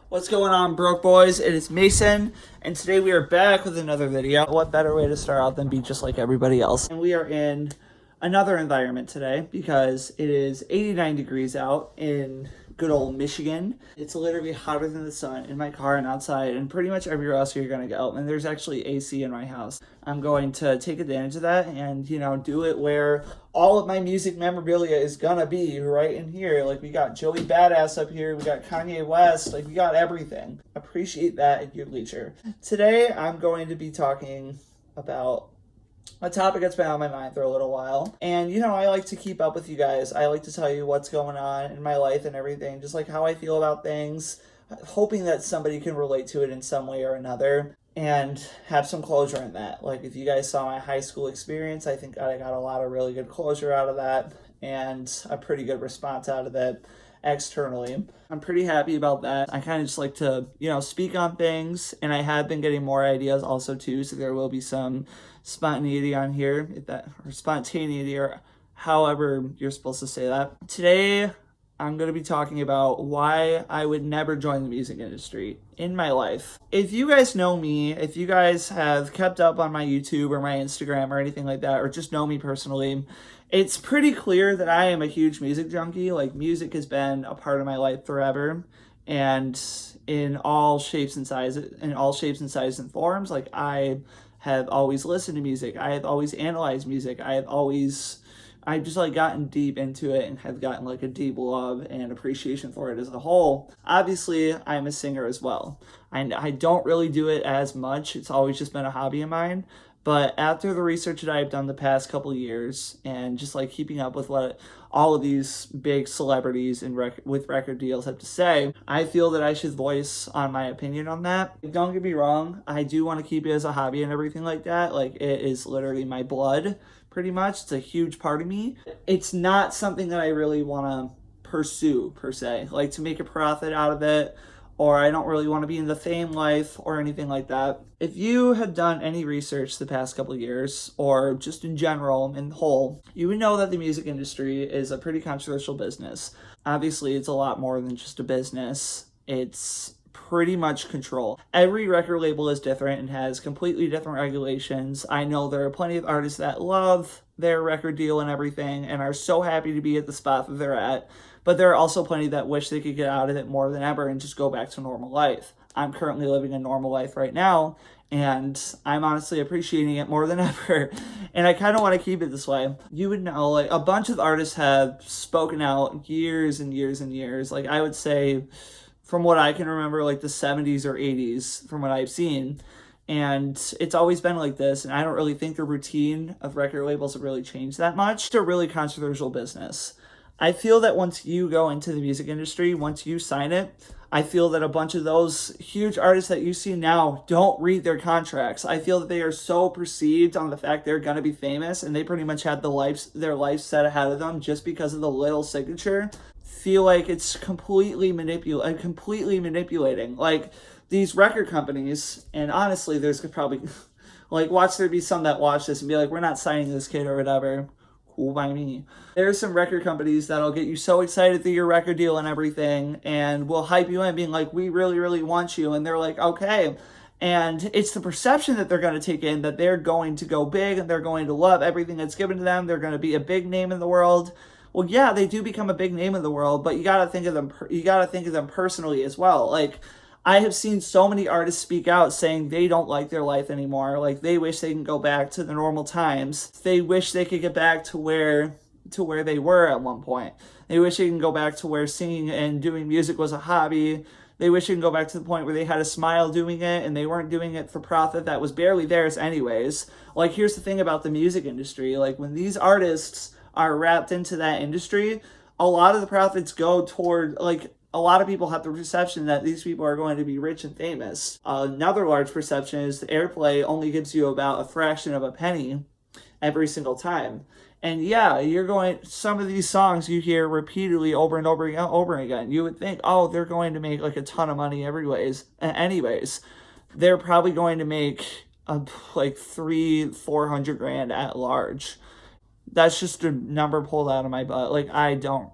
What's going on, broke boys? It is Mason, and today we are back with another video. What better way to start out than be just like everybody else? And we are in another environment today because it is 89 degrees out in good old Michigan. It's literally hotter than the sun in my car and outside and pretty much everywhere else you're gonna go. And there's actually AC in my house. I'm going to take advantage of that and, do it where all of my music memorabilia is gonna be right in here. Like, we got Joey Badass up here, we got Kanye West, like, we got everything. Appreciate that at your leisure. Today, I'm going to be talking about a topic that's been on my mind for a little while. And, I like to keep up with you guys. I like to tell you what's going on in my life and everything, just like how I feel about things, hoping that somebody can relate to it in some way or another and have some closure in that. Like, if you guys saw my high school experience, I think I got a lot of really good closure out of that and a pretty good response out of it externally. I'm pretty happy about that. I kind of just like to, speak on things, and I have been getting more ideas also too, so there will be some spontaneity on here, or spontaneity, or however you're supposed to say that. Today, I'm going to be talking about why I would never join the music industry in my life. If you guys know me, if you guys have kept up on my YouTube or my Instagram or anything like that, or just know me personally, it's pretty clear that I am a huge music junkie. Like, music has been a part of my life forever, and in all shapes and sizes and forms. Like, I have always listened to music. I have always analyzed music. I've just like gotten deep into it and have gotten like a deep love and appreciation for it as a whole. Obviously, I'm a singer as well. I don't really do it as much. It's always just been a hobby of mine. But after the research that I've done the past couple of years and just like keeping up with what all of these big celebrities and with record deals have to say, I feel that I should voice on my opinion on that. Don't get me wrong, I do want to keep it as a hobby and everything like that. Like, it is literally my blood, pretty much. It's a huge part of me. It's not something that I really want to pursue, per se, like to make a profit out of it, or I don't really want to be in the fame life or anything like that. If you have done any research the past couple of years, or just in general, in whole, you would know that the music industry is a pretty controversial business. Obviously, it's a lot more than just a business. It's pretty much control. Every record label is different and has completely different regulations. I know there are plenty of artists that love their record deal and everything and are so happy to be at the spot that they're at. But there are also plenty that wish they could get out of it more than ever and just go back to normal life. I'm currently living a normal life right now, and I'm honestly appreciating it more than ever. And I kind of want to keep it this way. You would know, like, a bunch of artists have spoken out years and years and years. Like, I would say, from what I can remember, like the 70s or 80s, from what I've seen. And it's always been like this, and I don't really think the routine of record labels have really changed that much. It's a really controversial business. I feel that once you go into the music industry, once you sign it, I feel that a bunch of those huge artists that you see now don't read their contracts. I feel that they are so perceived on the fact they're going to be famous, and they pretty much had their life set ahead of them just because of the little signature. Feel like it's completely manipulating. Like, these record companies, and honestly, there's probably, like, watch there be some that watch this and be like, we're not signing this kid or whatever. Cool by me. There's some record companies that'll get you so excited through your record deal and everything, and will hype you in, being like, we really, really want you. And they're like, okay. And it's the perception that they're going to take in, that they're going to go big and they're going to love everything that's given to them. They're going to be a big name in the world. Well, yeah, they do become a big name in the world, but you got to think of them personally as well. Like, I have seen so many artists speak out saying they don't like their life anymore. Like, they wish they can go back to the normal times. They wish they could get back to where they were at one point. They wish they can go back to where singing and doing music was a hobby. They wish they can go back to the point where they had a smile doing it and they weren't doing it for profit that was barely theirs anyways. Like, here's the thing about the music industry. Like, when these artists are wrapped into that industry, a lot of the profits go toward, like, a lot of people have the perception that these people are going to be rich and famous. Another large perception is the airplay only gives you about a fraction of a penny every single time. And yeah, some of these songs you hear repeatedly over and over again. You would think, oh, they're going to make like a ton of money anyways. They're probably going to make like 300-400 grand at large. That's just a number pulled out of my butt. Like, I don't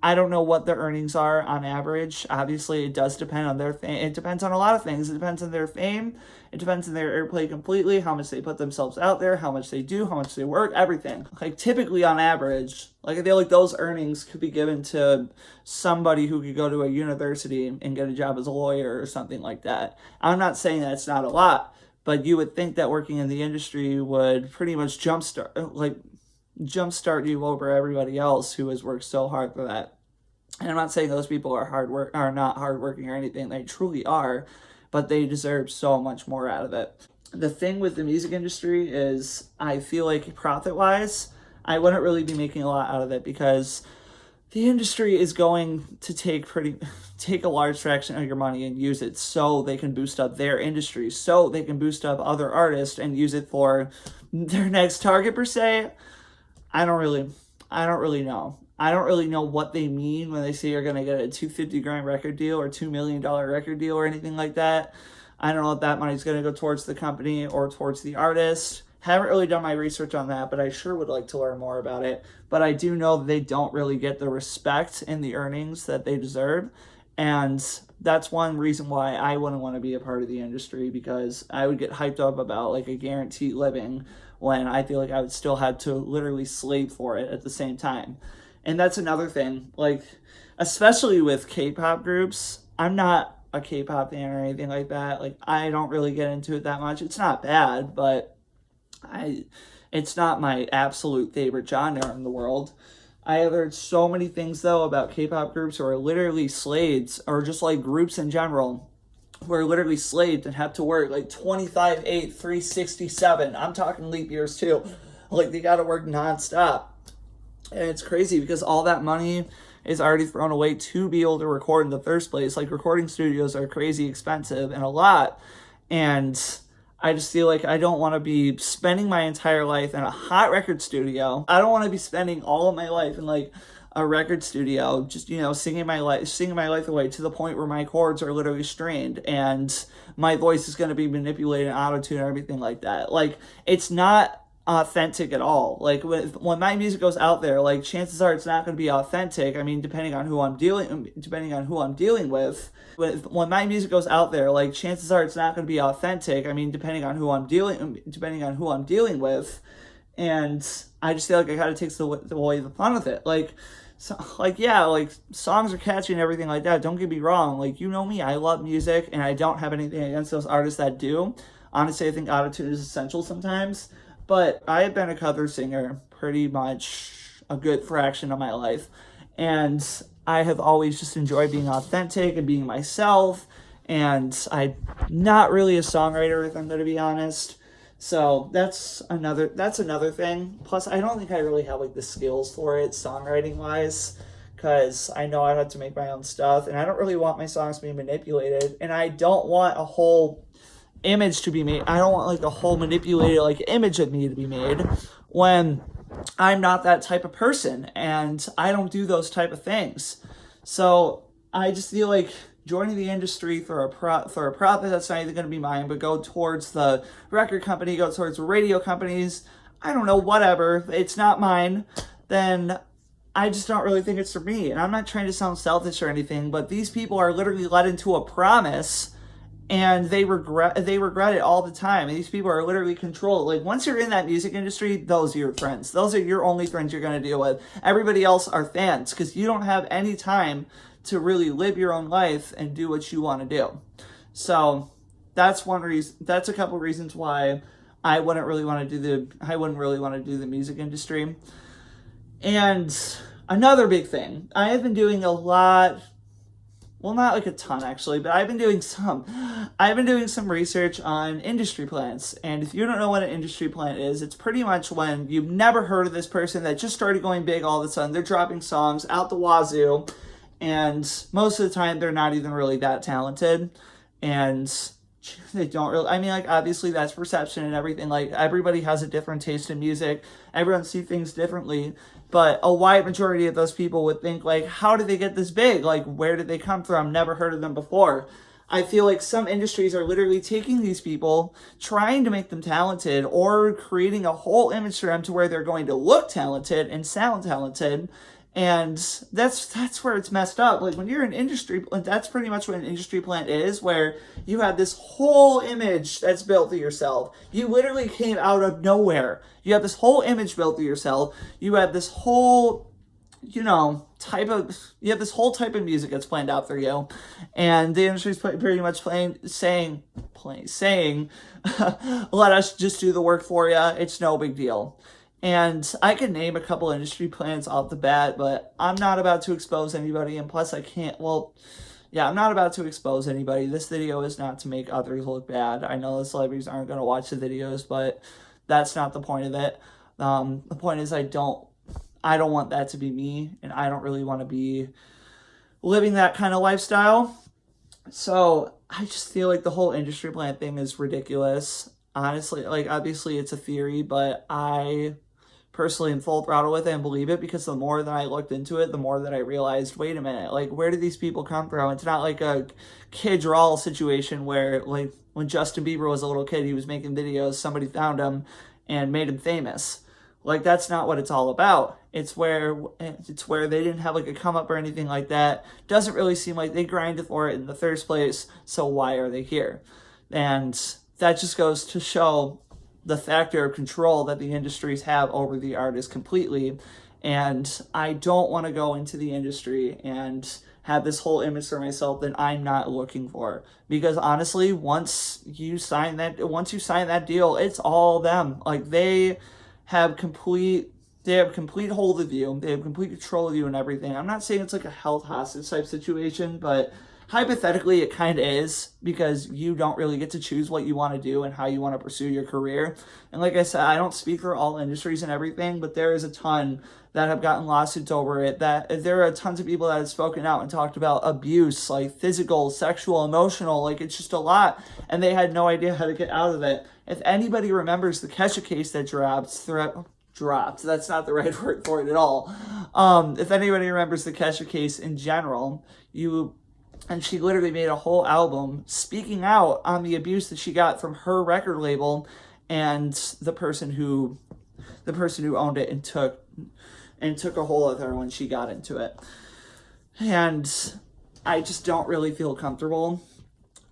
I don't know what their earnings are on average. Obviously, it does depend on their fame. It depends on a lot of things. It depends on their fame. It depends on their airplay completely, how much they put themselves out there, how much they do, how much they work, everything. Like typically on average, like I feel like those earnings could be given to somebody who could go to a university and get a job as a lawyer or something like that. I'm not saying that it's not a lot, but you would think that working in the industry would pretty much jumpstart you over everybody else who has worked so hard for that. And I'm not saying those people are not hardworking or anything. They truly are, but they deserve so much more out of it. The thing with the music industry is I feel like profit wise, I wouldn't really be making a lot out of it because the industry is going to take a large fraction of your money and use it so they can boost up their industry, so they can boost up other artists and use it for their next target per se. I don't really know. I don't really know what they mean when they say you're going to get a $250,000 record deal or $2 million record deal or anything like that. I don't know if that money's going to go towards the company or towards the artist. Haven't really done my research on that, but I sure would like to learn more about it. But I do know that they don't really get the respect and the earnings that they deserve. And that's one reason why I wouldn't want to be a part of the industry, because I would get hyped up about like a guaranteed living when I feel like I would still have to literally slave for it at the same time. And that's another thing, like, especially with K-pop groups, I'm not a K-pop fan or anything like that. Like, I don't really get into it that much. It's not bad, but it's not my absolute favorite genre in the world. I have heard so many things, though, about K-pop groups who are literally slaves, or just, like, groups in general, who are literally slaved and have to work, like, 25/8, 367. I'm talking leap years, too. Like, they gotta work nonstop. And it's crazy because all that money is already thrown away to be able to record in the first place. Like, recording studios are crazy expensive and a lot. And I just feel like I don't want to be spending my entire life in a hot record studio. I don't want to be spending all of my life in like a record studio, just, you know, singing my life away to the point where my chords are literally strained and my voice is going to be manipulated, auto-tune, and everything like that. Like, it's not authentic at all. Like, when my music goes out there, like, chances are it's not going to be authentic. I mean, depending on who I'm dealing with. When my music goes out there, like, chances are it's not going to be authentic. I mean, depending on who I'm dealing with. And I just feel like it kind of takes away the fun of it. Like, so, like, yeah, like, songs are catchy and everything like that. Don't get me wrong. Like, you know me, I love music, and I don't have anything against those artists that do. Honestly, I think autotune is essential sometimes. But I have been a cover singer pretty much a good fraction of my life. And I have always just enjoyed being authentic and being myself. And I'm not really a songwriter, if I'm going to be honest. So that's another thing. Plus, I don't think I really have like the skills for it, songwriting wise, because I know I have to make my own stuff, and I don't really want my songs being manipulated, and I don't want a whole image to be made. I don't want like a whole manipulated like image of me to be made when I'm not that type of person, and I don't do those type of things. So I just feel like joining the industry for a profit that's not even going to be mine, but go towards the record company, go towards radio companies, I don't know, whatever, it's not mine, then I just don't really think it's for me. And I'm not trying to sound selfish or anything, but these people are literally led into a promise and they regret it all the time. And these people are literally controlled. Like, once you're in that music industry, those are your friends. Those are your only friends you're going to deal with. Everybody else are fans, because you don't have any time to really live your own life and do what you want to do. So that's one reason. That's a couple reasons why I wouldn't really want to do the music industry. And another big thing, I have been doing a lot. Well, not like a ton actually, but I've been doing some research on industry plants. And if you don't know what an industry plant is, it's pretty much when you've never heard of this person that just started going big all of a sudden. They're dropping songs out the wazoo, and most of the time they're not even really that talented. And they don't really, I mean, like, obviously that's perception and everything. Like, everybody has a different taste in music. Everyone sees things differently. But a wide majority of those people would think, like, how did they get this big? Like, where did they come from? Never heard of them before. I feel like some industries are literally taking these people, trying to make them talented, or creating a whole image for them to where they're going to look talented and sound talented. And that's where it's messed up. Like when you're an industry, that's pretty much what an industry plant is, where you have this whole image that's built of yourself. You literally came out of nowhere. You have this whole image built of yourself. You have this whole, you have this whole type of music that's planned out for you, and the industry's pretty much saying, let us just do the work for you. It's no big deal. And I could name a couple industry plans off the bat, but I'm not about to expose anybody, and plus I can't, I'm not about to expose anybody. This video is not to make others look bad. I know the celebrities aren't going to watch the videos, but that's not the point of it. The point is I don't want that to be me, and I don't really want to be living that kind of lifestyle. So I just feel like the whole industry plant thing is ridiculous. Honestly, like obviously it's a theory, but I personally am full throttle with it and believe it, because the more that I looked into it, the more that I realized, wait a minute, like where do these people come from? It's not like a Kid Rawl situation where, like, when Justin Bieber was a little kid, he was making videos, somebody found him and made him famous. Like, that's not what it's all about. It's where they didn't have like a come up or anything like that. Doesn't really seem like they grinded for it in the first place, so why are they here? And that just goes to show the factor of control that the industries have over the artist completely. And I don't want to go into the industry and have this whole image for myself that I'm not looking for. Because honestly, once you sign that deal, it's all them. Like they have complete hold of you. They have complete control of you and everything. I'm not saying it's like a health hostage type situation, but hypothetically, it kind of is, because you don't really get to choose what you want to do and how you want to pursue your career. And like I said, I don't speak for all industries and everything, but there is a ton that have gotten lawsuits over it. That there are tons of people that have spoken out and talked about abuse, like physical, sexual, emotional, like it's just a lot. And they had no idea how to get out of it. If anybody remembers the Kesha case that dropped, that's not the right word for it at all. If anybody remembers the Kesha case in general, and she literally made a whole album speaking out on the abuse that she got from her record label and the person who owned it and took a hold of her when she got into it. And I just don't really feel comfortable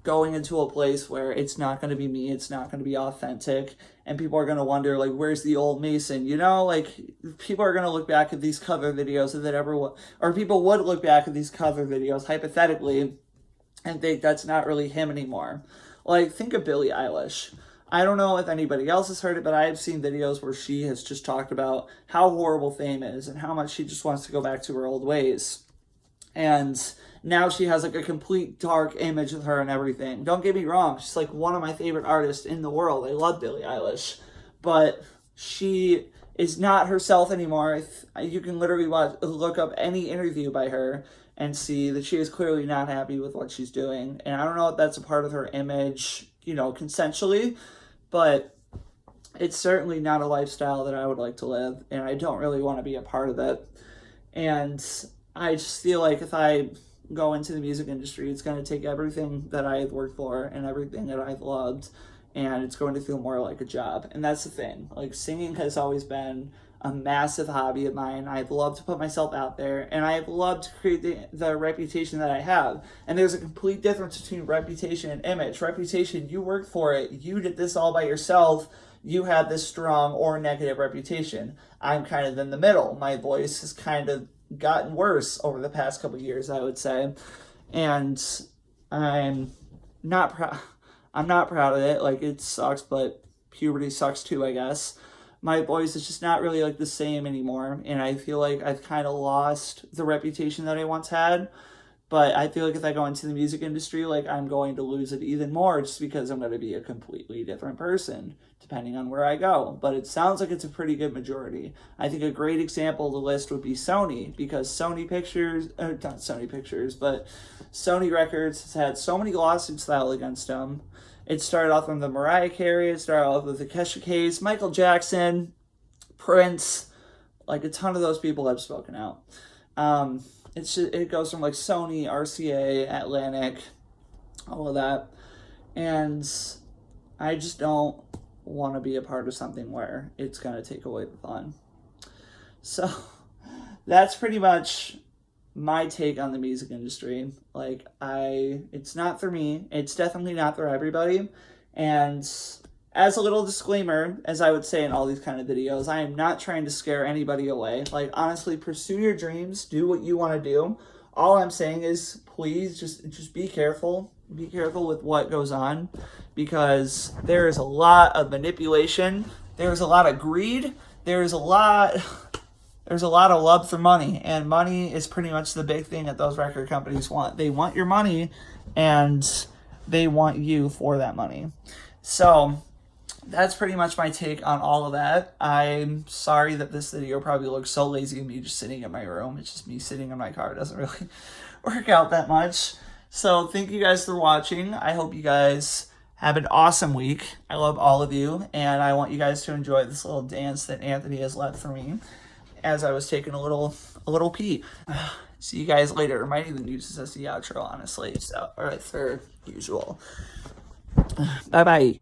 going into a place where it's not going to be me, it's not going to be authentic, and people are going to wonder, like, where's the old Mason? Like, people are going to look back at these cover videos or people would look back at these cover videos, hypothetically, and think that's not really him anymore. Like, think of Billie Eilish. I don't know if anybody else has heard it, but I have seen videos where she has just talked about how horrible fame is and how much she just wants to go back to her old ways. And now she has like a complete dark image of her and everything. Don't get me wrong, she's like one of my favorite artists in the world. I love Billie Eilish, but she is not herself anymore. You can literally look up any interview by her and see that she is clearly not happy with what she's doing. And I don't know if that's a part of her image, consensually, but it's certainly not a lifestyle that I would like to live, and I don't really want to be a part of it. And I just feel like if I go into the music industry, it's going to take everything that I've worked for and everything that I've loved, and it's going to feel more like a job. And that's the thing. Like, singing has always been a massive hobby of mine. I've loved to put myself out there, and I've loved to create the reputation that I have. And there's a complete difference between reputation and image. Reputation, you worked for it. You did this all by yourself. You have this strong or negative reputation. I'm kind of in the middle. My voice has kind of gotten worse over the past couple of years, I would say. And I'm not proud of it. Like, it sucks, but puberty sucks too, I guess. My voice is just not really like the same anymore, and I feel like I've kind of lost the reputation that I once had. But I feel like if I go into the music industry, like, I'm going to lose it even more, just because I'm going to be a completely different person depending on where I go. But it sounds like it's a pretty good majority. I think a great example of the list would be Sony, because Sony Records has had so many lawsuits filed against them. It started off from the Mariah Carey, it started off with the Kesha case, Michael Jackson, Prince, like a ton of those people have spoken out. It goes from like Sony, RCA, Atlantic, all of that. And I just don't want to be a part of something where it's going to take away the fun. So that's pretty much my take on the music industry. Like, it's not for me. It's definitely not for everybody. And as a little disclaimer, as I would say in all these kind of videos, I am not trying to scare anybody away. Like, honestly, pursue your dreams, do what you want to do. All I'm saying is, please just be careful. Be careful with what goes on, because there is a lot of manipulation. There's a lot of greed. There's a lot there's a lot of love for money, and money is pretty much the big thing that those record companies want. They want your money, and they want you for that money. So that's pretty much my take on all of that. I'm sorry that this video probably looks so lazy of me just sitting in my room. It's just me sitting in my car. It doesn't really work out that much. So thank you guys for watching. I hope you guys have an awesome week. I love all of you, and I want you guys to enjoy this little dance that Anthony has left for me as I was taking a little pee. See you guys later. I might even use this as the outro, honestly. So, all right, for usual. Bye bye.